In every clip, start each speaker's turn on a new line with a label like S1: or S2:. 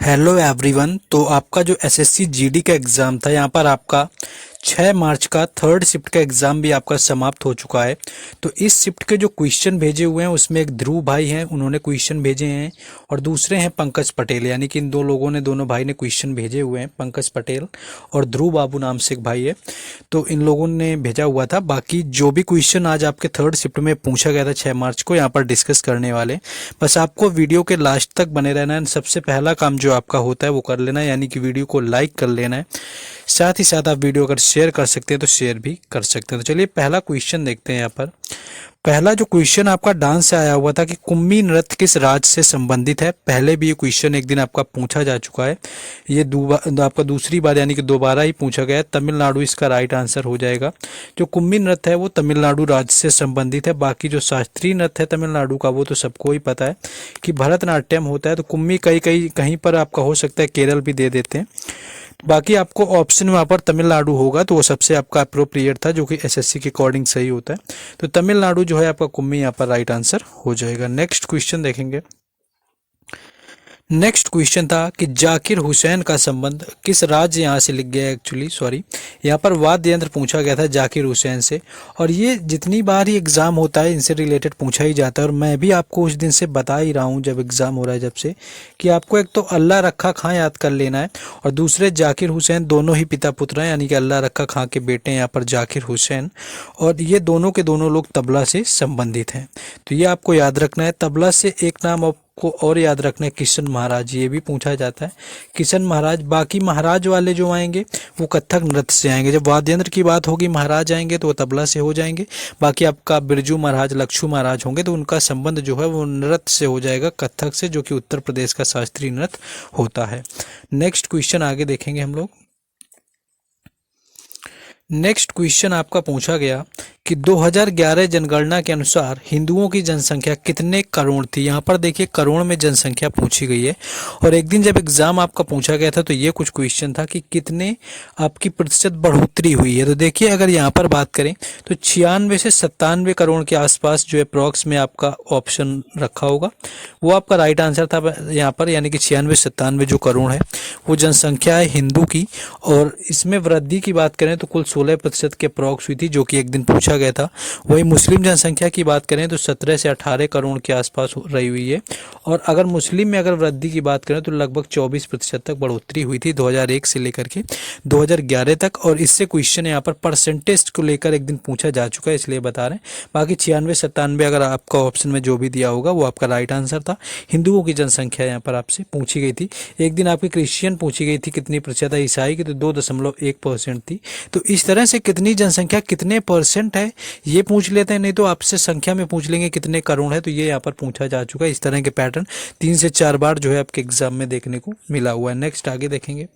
S1: Hello everyone. तो आपका जो एसएससी जीडी का एग्ज़ाम था, यहाँ पर आपका 6 मार्च का थर्ड शिफ्ट का एग्ज़ाम भी आपका समाप्त हो चुका है। तो इस शिफ्ट के जो क्वेश्चन भेजे हुए हैं उसमें एक ध्रुव भाई हैं, उन्होंने क्वेश्चन भेजे हैं, और दूसरे हैं पंकज पटेल। यानी कि इन दो लोगों ने, दोनों भाई ने क्वेश्चन भेजे हुए हैं, पंकज पटेल और ध्रुव बाबू नाम से एक भाई है। तो इन लोगों ने भेजा हुआ था। बाकी जो भी क्वेश्चन आज आपके थर्ड शिफ्ट में पूछा गया था 6 मार्च को, यहाँ पर डिस्कस करने वाले। बस आपको वीडियो के लास्ट तक बने रहना है। सबसे पहला काम जो आपका होता है वो कर लेना है, यानी कि वीडियो को लाइक कर लेना है। साथ ही साथ आप वीडियो अगर शेयर कर सकते हैं तो शेयर भी कर सकते हैं। तो चलिए पहला क्वेश्चन देखते हैं। यहाँ पर पहला जो क्वेश्चन आपका डांस से आया हुआ था कि कुम्मी नृत्य किस राज्य से संबंधित है। पहले भी ये क्वेश्चन एक दिन आपका पूछा जा चुका है, ये आपका दूसरी बार यानी कि दोबारा ही पूछा गया है। तमिलनाडु इसका राइट आंसर हो जाएगा। जो कुम्मी नृत्य है वो तमिलनाडु राज्य से संबंधित है। बाकी जो शास्त्रीय नृत्य है तमिलनाडु का वो तो सबको ही पता है कि भरतनाट्यम होता है। तो कुम्मी कहीं पर आपका हो सकता है केरल भी दे देते हैं। बाकी आपको ऑप्शन वहाँ पर तमिलनाडु होगा तो वो सबसे आपका अप्रोप्रिएट था, जो कि एसएससी के अकॉर्डिंग सही होता है। तो तमिलनाडु जो है आपका कुम्मी यहाँ पर राइट आंसर हो जाएगा। नेक्स्ट क्वेश्चन देखेंगे। नेक्स्ट क्वेश्चन था कि जाकिर हुसैन का संबंध किस राज्य, यहाँ से लिख गया एक्चुअली, सॉरी, यहाँ पर वाद्य यंत्र पूछा गया था जाकिर हुसैन से। और ये जितनी बार ही एग्ज़ाम होता है इनसे रिलेटेड पूछा ही जाता है। और मैं भी आपको उस दिन से बता ही रहा हूँ जब एग्ज़ाम हो रहा है जब से, कि आपको एक तो अल्लाह रखा खां याद कर लेना है, और दूसरे जाकिर हुसैन, दोनों ही पिता पुत्र हैं, यानी कि अल्लाह रखा खां के बेटे हैं यहाँ पर जाकिर हुसैन। और ये दोनों के दोनों लोग तबला से संबंधित हैं। तो ये आपको याद रखना है। तबला से एक नाम को और याद रखना है, किशन महाराज, ये भी पूछा जाता है, किशन महाराज। बाकी महाराज वाले जो आएंगे वो कथक नृत्य से आएंगे। जब वाद्य यंत्र की बात होगी महाराज आएंगे तो वो तबला से हो जाएंगे। बाकी आपका बिरजू महाराज, लक्षू महाराज होंगे तो उनका संबंध जो है वो नृत्य से हो जाएगा, कथक से, जो कि उत्तर प्रदेश का शास्त्रीय नृत्य होता है। नेक्स्ट क्वेश्चन आगे देखेंगे हम लोग। नेक्स्ट क्वेश्चन आपका पूछा गया कि 2011 जनगणना के अनुसार हिंदुओं की जनसंख्या कितने करोड़ थी। यहाँ पर देखिए करोड़ में जनसंख्या पूछी गई है। और एक दिन जब एग्जाम आपका पूछा गया था तो ये कुछ क्वेश्चन था कि कितने आपकी प्रतिशत बढ़ोतरी हुई है। तो देखिए अगर यहाँ पर बात करें तो 96 से 97 करोड़ के आसपास जो अप्रॉक्स में आपका ऑप्शन रखा होगा वो आपका राइट आंसर था यहाँ पर, यानी कि 96-97 जो करोड़ है वो जनसंख्या है हिंदू की। और इसमें वृद्धि की बात करें तो कुल 16% के अप्रॉक्स हुई थी, जो कि एक दिन पूछा गया था। वही मुस्लिम जनसंख्या की बात करें तो 17 से 18 करोड़ के आसपास रही हुई है। और अगर मुस्लिम में अगर वृद्धि की बात करें तो लगभग 24% तक बढ़ोतरी हुई थी 2001 से लेकर के 2011 तक। और इससे क्वेश्चन यहाँ पर परसेंटेज को लेकर एक दिन पूछा जा चुका है, इसलिए बता रहे हैं। बाकी 96-97 अगर आपका ऑप्शन में जो भी दिया होगा वो आपका राइट आंसर था। हिंदुओं की जनसंख्या यहाँ पर आपसे पूछी गई थी। एक दिन आपकी क्रिश्चियन पूछी गई थी कितनी प्रतिशत है, ईसाई की तो 2.1% थी। तो इस तरह से कितनी जनसंख्या कितने परसेंट है ये पूछ लेते हैं, नहीं तो आपसे संख्या में पूछ लेंगे कितने करोड़ है, तो ये यहाँ पर पूछा जा चुका है। इस तरह के पैटर्न 3 से 4 बार जो है आपके एग्जाम में देखने को मिला हुआ है। नेक्स्ट आगे देखेंगे।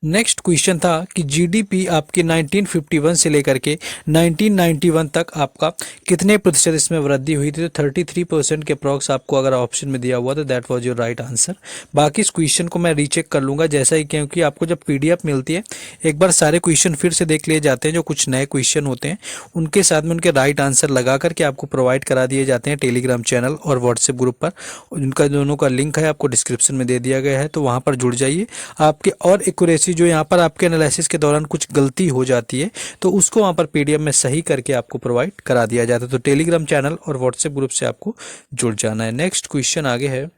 S1: नेक्स्ट क्वेश्चन था कि जीडीपी आपके 1951 से लेकर के 1991 तक आपका कितने प्रतिशत इसमें वृद्धि हुई थी। तो 33% के अप्रॉक्स आपको अगर ऑप्शन में दिया हुआ तो that was your right answer. बाकी इस क्वेश्चन को मैं रीचेक कर लूँगा जैसा ही, क्योंकि आपको जब पीडीएफ मिलती है एक बार सारे क्वेश्चन फिर से देख लिए जाते हैं। जो कुछ नए क्वेश्चन होते हैं उनके साथ में उनके राइट आंसर लगा करके आपको प्रोवाइड करा दिए जाते हैं टेलीग्राम चैनल और व्हाट्सएप ग्रुप पर। उनका दोनों का लिंक है आपको डिस्क्रिप्शन में दे दिया गया है, तो वहाँ पर जुड़ जाइए। आपके और एक्यूरेसी जो यहाँ पर आपके एनालिसिस के दौरान कुछ गलती हो जाती है तो उसको वहाँ पर पीडीएफ में सही करके आपको प्रोवाइड करा दिया जाता है। तो टेलीग्राम चैनल और व्हाट्सएप ग्रुप से आपको जुड़ जाना है। नेक्स्ट क्वेश्चन आगे है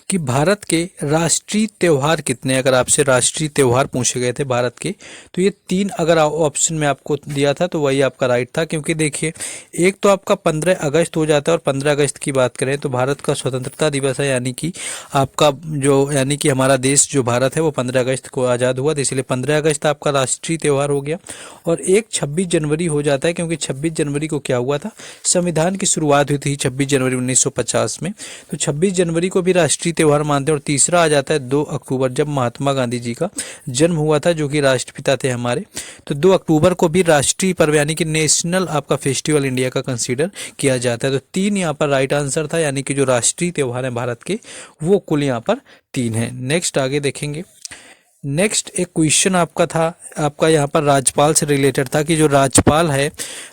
S1: कि भारत के राष्ट्रीय त्योहार कितने। अगर आपसे राष्ट्रीय त्योहार पूछे गए थे भारत के तो ये 3 अगर ऑप्शन में आपको दिया था तो वही आपका राइट था। क्योंकि देखिए एक तो आपका 15 अगस्त हो जाता है, और 15 अगस्त की बात करें तो भारत का स्वतंत्रता दिवस है, यानी कि आपका जो, यानी कि हमारा देश जो भारत है वो 15 अगस्त को आज़ाद हुआ, तो इसलिए 15 अगस्त आपका राष्ट्रीय त्यौहार हो गया। और एक 26 जनवरी हो जाता है, क्योंकि 26 जनवरी को क्या हुआ था, संविधान की शुरुआत हुई थी 26 जनवरी 1950 में, तो 26 जनवरी को भी राष्ट्रीय त्योहार मानते हैं। और तीसरा आ जाता है 2 अक्टूबर, जब महात्मा गांधी जी का जन्म हुआ था, जो कि राष्ट्रपिता थे हमारे। तो 2 अक्टूबर को भी राष्ट्रीय पर्व यानी कि नेशनल आपका फेस्टिवल इंडिया का कंसीडर किया जाता है। तो 3 यहाँ पर राइट आंसर था, यानी कि जो राष्ट्रीय त्योहार है भारत के वो कुल यहाँ पर 3 है। नेक्स्ट आगे देखेंगे। नेक्स्ट एक क्वेश्चन आपका था, आपका यहाँ पर राज्यपाल से रिलेटेड था कि जो राज्यपाल है,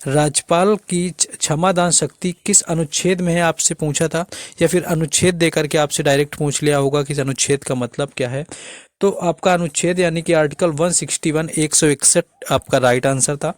S1: राज्यपाल की क्षमादान शक्ति किस अनुच्छेद में है, आपसे पूछा था, या फिर अनुच्छेद देकर के आपसे डायरेक्ट पूछ लिया होगा कि इस अनुच्छेद का मतलब क्या है। तो आपका अनुच्छेद यानी कि आर्टिकल 161 161 आपका राइट आंसर था,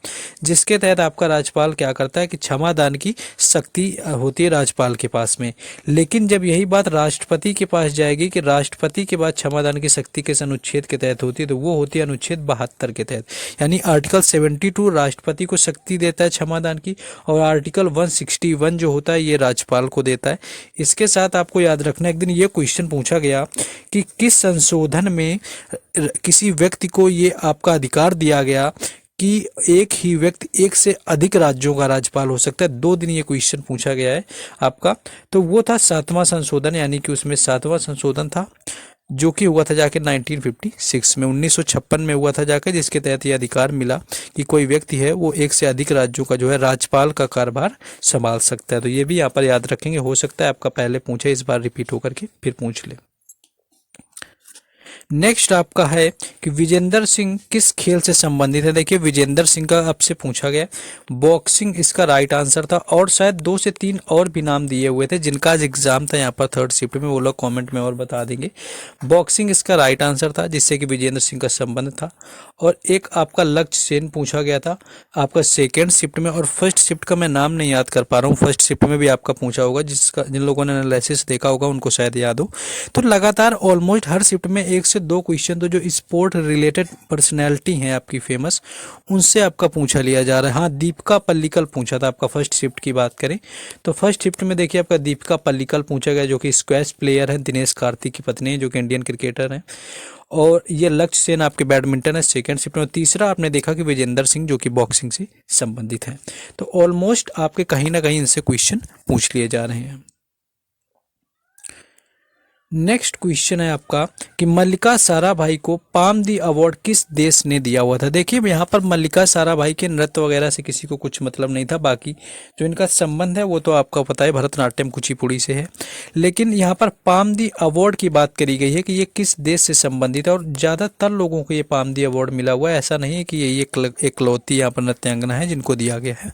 S1: जिसके तहत आपका राज्यपाल क्या करता है कि क्षमादान की शक्ति होती है राज्यपाल के पास में। लेकिन जब यही बात राष्ट्रपति के पास जाएगी कि राष्ट्रपति के बाद क्षमादान की शक्ति किस अनुच्छेद के तहत होती है, तो वो होती है अनुच्छेद 72 के तहत। यानी आर्टिकल 72 राष्ट्रपति को शक्ति देता है क्षमादान की, और आर्टिकल 161 जो होता है ये राज्यपाल को देता है। इसके साथ आपको याद रखना, एक दिन ये क्वेश्चन पूछा गया कि किस संशोधन में किसी व्यक्ति को ये आपका अधिकार दिया गया कि एक ही व्यक्ति एक से अधिक राज्यों का राज्यपाल हो सकता है। 2 दिन ये क्वेश्चन पूछा गया है आपका, तो वो था 7वां संशोधन, यानी कि उसमें 7वां संशोधन था जो कि हुआ था जाके 1956 में, 1956 में हुआ था जाकर, जिसके तहत ये अधिकार मिला कि कोई व्यक्ति है वो एक से अधिक राज्यों का जो है राज्यपाल का कार्यभार संभाल सकता है। तो ये भी यहाँ पर याद रखेंगे, हो सकता है आपका पहले पूछे, इस बार रिपीट होकर के फिर पूछ ले। नेक्स्ट आपका है कि विजेंद्र सिंह किस खेल से संबंधित है। देखिए विजेंद्र सिंह का आपसे पूछा गया, बॉक्सिंग इसका राइट आंसर था, और शायद 2 से 3 और भी नाम दिए हुए थे जिनका आज एग्जाम था यहाँ पर 3rd शिफ्ट में, वो लोग कमेंट में और बता देंगे। बॉक्सिंग इसका राइट आंसर था जिससे कि विजेंद्र सिंह का संबंध था। और एक आपका लक्ष्य सेन पूछा गया था आपका 2nd शिफ्ट में, और 1st शिफ्ट का मैं नाम नहीं याद कर पा रहा हूँ, 1st शिफ्ट में भी आपका पूछा होगा, जिन लोगों ने एनालिसिस देखा होगा उनको शायद याद हो। तो लगातार ऑलमोस्ट हर शिफ्ट में 1 से 2 क्वेश्चन तो जो स्पोर्ट रिलेटेड पर्सनैलिटी हैं आपकी फेमस, उनसे आपका पूछा लिया जा रहा है। हाँ, दीपिका पल्लिकल पूछा था आपका 1st शिफ्ट की बात करें तो 1st शिफ्ट में देखिए आपका दीपिका पल्लिकल पूछा गया, जो कि स्क्वैश प्लेयर हैं, दिनेश कार्तिक की पत्नी है, जो कि इंडियन क्रिकेटर हैं। और ये लक्ष्य सेन आपके बैडमिंटन है 2nd शिफ्ट में। तीसरा आपने देखा कि विजेंद्र सिंह जो कि बॉक्सिंग से संबंधित हैं। तो ऑलमोस्ट आपके कहीं ना कहीं इनसे क्वेश्चन पूछ लिए जा रहे हैं। नेक्स्ट क्वेश्चन है आपका कि मल्लिका साराभाई को पाम दी अवार्ड किस देश ने दिया हुआ था। देखिए यहाँ पर मल्लिका साराभाई के नृत्य वगैरह से किसी को कुछ मतलब नहीं था, बाकी जो इनका संबंध है वो तो आपका पता है भरतनाट्यम कुचिपुड़ी से है। लेकिन यहाँ पर पाम दी अवार्ड की बात करी गई है कि ये किस देश से संबंधित है, और ज़्यादातर लोगों को ये पाम दी अवार्ड मिला हुआ है। ऐसा नहीं है कि ये एकलौती यहाँ पर नृत्यांगना है जिनको दिया गया है।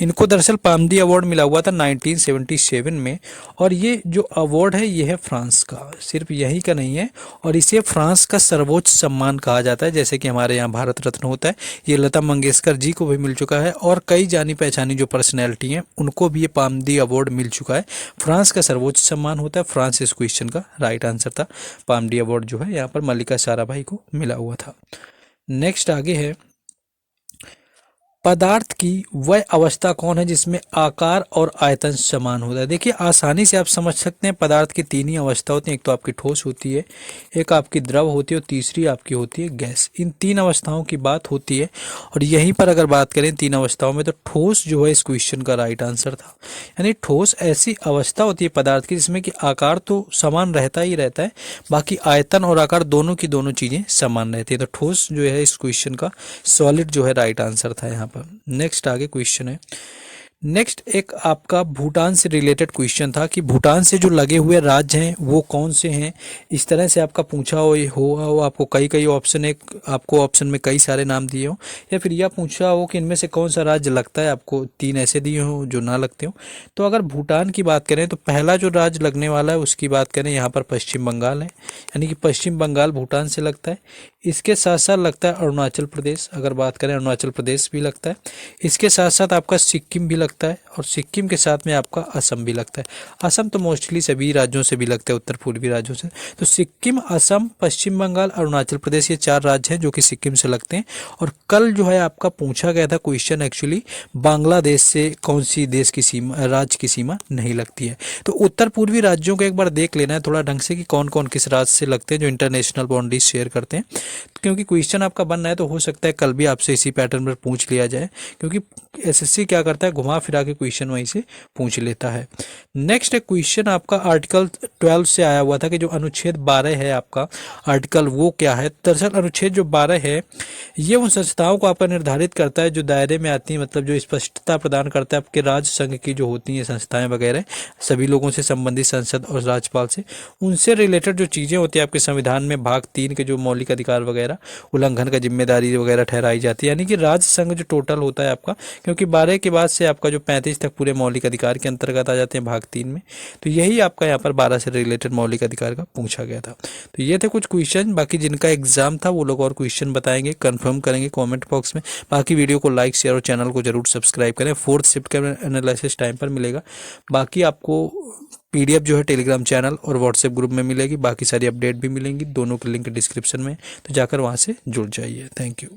S1: इनको दरअसल पाम दी अवार्ड मिला हुआ था 1977 में, और ये जो अवार्ड है ये है फ्रांस का, सिर्फ यही का नहीं है, और इसे फ्रांस का सर्वोच्च सम्मान कहा जाता है। जैसे कि हमारे यहाँ भारत रत्न होता है, ये लता मंगेशकर जी को भी मिल चुका है, और कई जानी पहचानी जो पर्सनैलिटी हैं उनको भी ये पाम दी अवार्ड मिल चुका है। फ्रांस का सर्वोच्च सम्मान होता है, फ्रांस इस क्वेश्चन का राइट आंसर था। पाम दी अवार्ड जो है यहाँ पर मल्लिका साराभाई को मिला हुआ था। नेक्स्ट आगे है, पदार्थ की वह अवस्था कौन है जिसमें आकार और आयतन समान होता है। देखिए आसानी से आप समझ सकते हैं, पदार्थ की 3 ही अवस्था होती हैं, एक तो आपकी ठोस होती है, एक आपकी द्रव होती है, और तीसरी आपकी होती है गैस। इन 3 अवस्थाओं की बात होती है, और यहीं पर अगर बात करें 3 अवस्थाओं में, तो ठोस जो है इस क्वेश्चन का राइट आंसर था। यानी ठोस ऐसी अवस्था होती है पदार्थ की जिसमें कि आकार तो समान रहता ही रहता है, बाकी आयतन और आकार दोनों की दोनों चीज़ें समान रहती है। तो ठोस जो है इस क्वेश्चन का सॉलिड जो है राइट आंसर था यहाँ पर। नेक्स्ट आगे क्वेश्चन है, नेक्स्ट एक आपका भूटान से रिलेटेड क्वेश्चन था कि भूटान से जो लगे हुए राज्य हैं वो कौन से हैं। इस तरह से आपका पूछा हो आपको कई ऑप्शन, एक आपको ऑप्शन में कई सारे नाम दिए हो, या फिर यह पूछा हो कि इनमें से कौन सा राज्य लगता है, आपको 3 ऐसे दिए हो जो ना लगते हो। तो अगर भूटान की बात करें तो पहला जो राज्य लगने वाला है उसकी बात करें, यहाँ पर पश्चिम बंगाल है, यानी कि पश्चिम बंगाल भूटान से लगता है। इसके साथ साथ लगता है अरुणाचल प्रदेश, अगर बात करें अरुणाचल प्रदेश भी लगता है। इसके साथ साथ आपका सिक्किम भी लगता है, और सिक्किम के साथ में आपका असम भी लगता है। असम तो मोस्टली सभी राज्यों से भी लगता है, उत्तर पूर्वी राज्यों से। तो सिक्किम, असम, पश्चिम बंगाल, अरुणाचल प्रदेश, ये 4 राज्य हैं जो कि सिक्किम से लगते हैं। और कल जो है आपका पूछा गया था क्वेश्चन एक्चुअली बांग्लादेश से कौन सी देश की सीमा, राज्य की सीमा नहीं लगती है। तो उत्तर पूर्वी राज्यों को एक बार देख लेना है थोड़ा ढंग से कि कौन कौन किस राज्य से लगते हैं जो इंटरनेशनल बाउंड्रीज शेयर करते हैं, क्योंकि क्वेश्चन आपका बन रहा है तो हो सकता है कल भी आपसे इसी पैटर्न पर पूछ लिया जाए, क्योंकि एसएससी क्या करता है घुमा फिरा के क्वेश्चन वहीं से पूछ लेता है। नेक्स्ट एक क्वेश्चन आपका आर्टिकल 12 से आया हुआ था कि जो अनुच्छेद 12 है आपका आर्टिकल, वो क्या है। दरअसल अनुच्छेद जो 12 है ये उन संस्थाओं को आपका निर्धारित करता है जो दायरे में आती हैं, मतलब जो स्पष्टता प्रदान करता है आपके राज्य संघ की जो होती हैं संस्थाएं वगैरह, सभी लोगों से संबंधित, संसद और राज्यपाल से, उनसे रिलेटेड जो चीज़ें होती हैं आपके संविधान में भाग 3 के जो मौलिक अधिकार अधिकार वगैरह उल्लंघन का जिम्मेदारी वगैरह ठहराई जाती है। यानी कि राज्य संघ जो टोटल होता है आपका, क्योंकि 12 के बाद से आपका जो 35 तक पूरे मौलिक अधिकार के अंतर्गत आ जाते हैं भाग 3 में, तो यही आपका यहाँ पर 12 से रिलेटेड मौलिक अधिकार का पूछा गया था। तो ये थे कुछ क्वेश्चन, बाकी जिनका एग्जाम था वो लोग और क्वेश्चन बताएंगे, कंफर्म करेंगे कमेंट बॉक्स में। बाकी वीडियो को लाइक शेयर और चैनल को जरूर सब्सक्राइब करें। 4th शिफ्ट का एनालिसिस टाइम पर मिलेगा। बाकी आपको PDF जो है टेलीग्राम चैनल और व्हाट्सएप ग्रुप में मिलेगी। बाकी सारी अपडेट भी मिलेंगी, दोनों की लिंक डिस्क्रिप्शन में, तो जाकर वहाँ से जुड़ जाइए। Thank you.